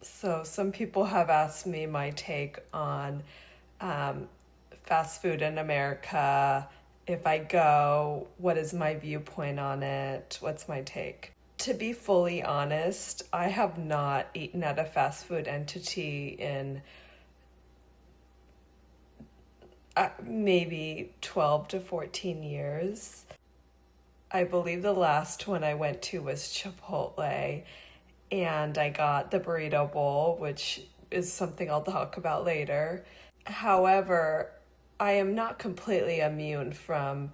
So some people have asked me my take on fast food in America. If I go, what is my viewpoint on it? What's my take? To be fully honest, I have not eaten at a fast food entity in maybe 12 to 14 years. I believe the last one I went to was Chipotle, and I got the burrito bowl, which is something I'll talk about later. However, I am not completely immune from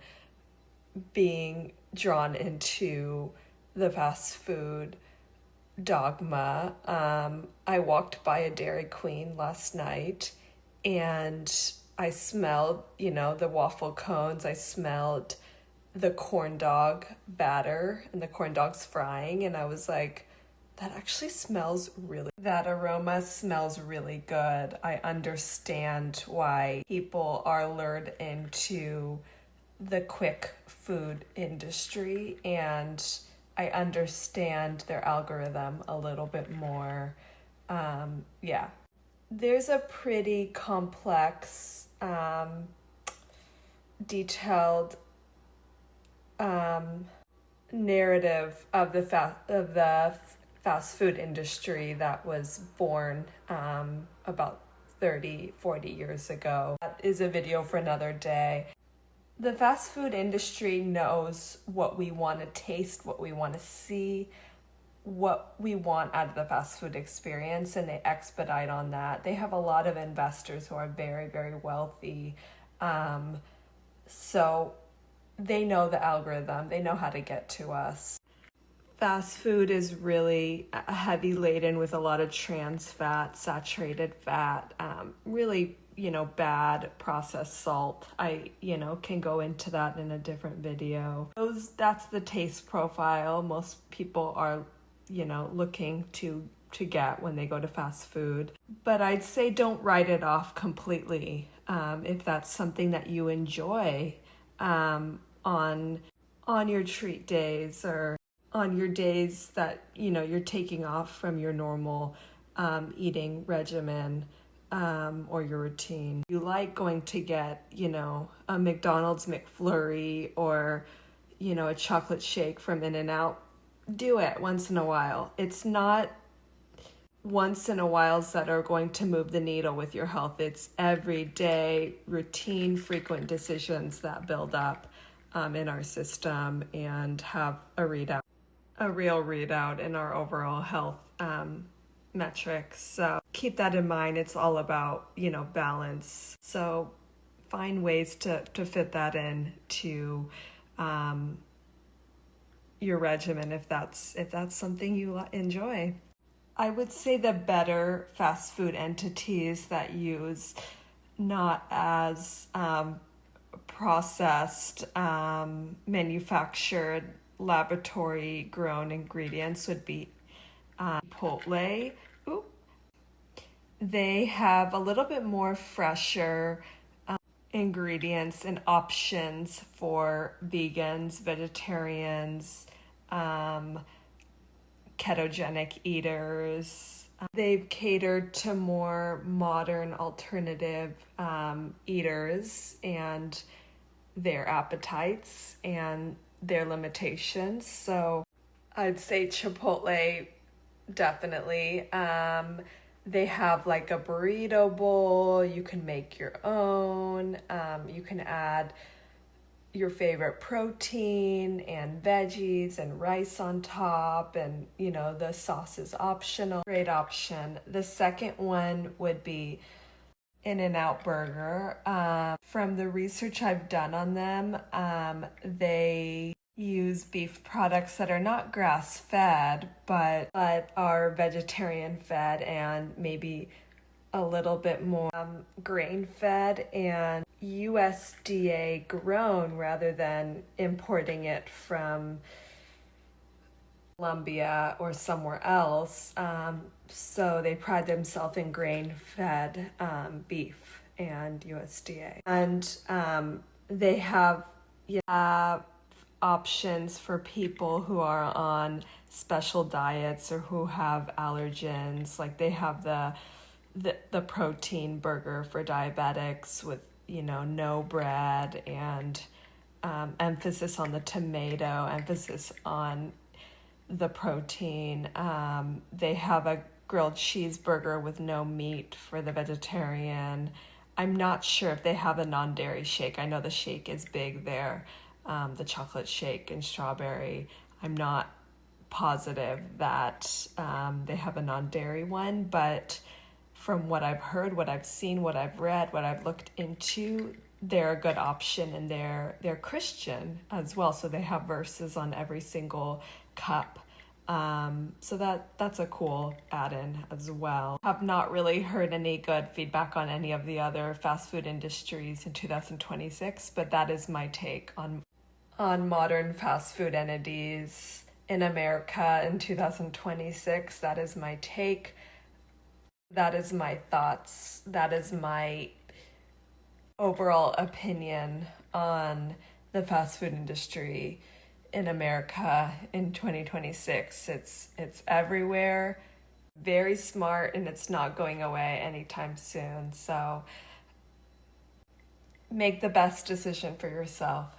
being drawn into the fast food dogma. I walked by a Dairy Queen last night and I smelled, the waffle cones. I smelled the corn dog batter and the corn dogs frying, and I was like, that aroma smells really good. I understand why people are lured into the quick food industry, and I understand their algorithm a little bit more. Yeah. There's a pretty complex, detailed narrative of the fast food industry that was born about 30, 40 years ago. That is a video for another day. The fast food industry knows what we want to taste, what we want to see, what we want out of the fast food experience, and they expedite on that. They have a lot of investors who are very, very wealthy. So they know the algorithm, they know how to get to us. Fast food is really heavy laden with a lot of trans fat, saturated fat, really, bad processed salt. I, can go into that in a different video. That's the taste profile most people are, looking to get when they go to fast food. But I'd say don't write it off completely if that's something that you enjoy on your treat days or on your days that, you're taking off from your normal eating regimen or your routine. You like going to get, a McDonald's McFlurry or, a chocolate shake from In-N-Out. Do it once in a while. It's not once in a whiles that are going to move the needle with your health. It's everyday, routine, frequent decisions that build up in our system and have a real readout in our overall health metrics. So keep that in mind. It's all about, balance. So find ways to fit that in to your regimen if that's something you enjoy. I would say the better fast food entities that use not as processed, manufactured, laboratory grown ingredients would be Chipotle. They have a little bit more fresher ingredients and options for vegans, vegetarians, ketogenic eaters. They've catered to more modern alternative eaters and their appetites and their limitations. So I'd say Chipotle, definitely. They have like a burrito bowl. You can make your own. You can add your favorite protein and veggies and rice on top, and the sauce is optional. Great option. The second one would be In-N-Out Burger. From the research I've done on them, they use beef products that are not grass-fed but are vegetarian-fed and maybe a little bit more grain-fed and USDA grown rather than importing it from Colombia or somewhere else. So they pride themselves in grain-fed beef and USDA. And they have options for people who are on special diets or who have allergens. Like they have the protein burger for diabetics with, no bread and emphasis on the tomato, emphasis on the protein. They have a grilled cheeseburger with no meat for the vegetarian. I'm not sure if they have a non-dairy shake. I know the shake is big there, the chocolate shake and strawberry. I'm not positive that they have a non-dairy one, but from what I've heard, what I've seen, what I've read, what I've looked into, they're a good option, and they're Christian as well. So they have verses on every single cup. So that's a cool add-in as well. Have not really heard any good feedback on any of the other fast food industries in 2026, but that is my take on modern fast food entities in America in 2026. That is my take. That is my thoughts. That is my overall opinion on the fast food industry in America in 2026. It's everywhere, very smart, and it's not going away anytime soon. So make the best decision for yourself.